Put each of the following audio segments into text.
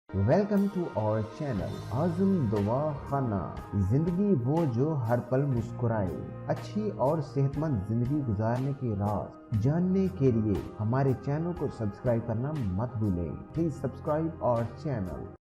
Welcome to our channel आज़म दुआ खाना। जिंदगी वो जो हर पल मुस्कुराए। अच्छी और सेहतमंद जिंदगी गुजारने के राज जानने के लिए हमारे चैनल को सब्सक्राइब करना मत भूलें। Please subscribe our channel.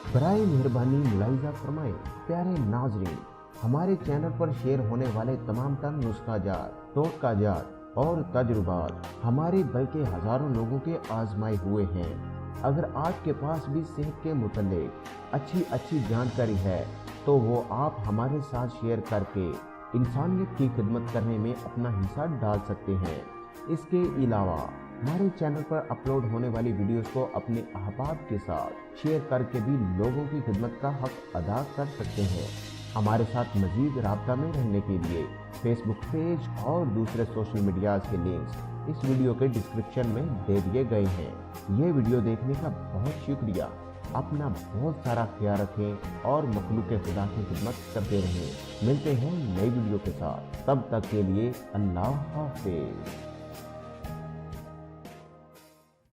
बराए मेहरबानी मुलाहिजा फरमाएं। प्यारे नाजरीन, हमारे चैनल पर शेयर होने वाले तमाम तर नुस्खाजात, टोटकाजात और तजुर्बात हमारे बल्कि हजारों लोगों के आजमाए हुए हैं। अगर आपके पास भी सेहत के मुतालिक अच्छी जानकारी है तो वो आप हमारे साथ शेयर करके इंसानियत की खिदमत करने में अपना हिस्सा डाल सकते हैं। इसके अलावा हमारे चैनल पर अपलोड होने वाली वीडियोस को अपने अहबाब के साथ शेयर करके भी लोगों की खिदमत का हक अदा कर सकते हैं। हमारे साथ मजीद राब्ता में रहने के लिए फेसबुक पेज और दूसरे सोशल मीडियाज के लिंक्स इस वीडियो के डिस्क्रिप्शन में दे दिए गए हैं। ये वीडियो देखने का बहुत शुक्रिया। अपना बहुत सारा ख्याल रखें और मखलूक खुदा की खिदमत करते रहें। मिलते हैं नई वीडियो के साथ, तब तक के लिए अल्लाह हाफिज।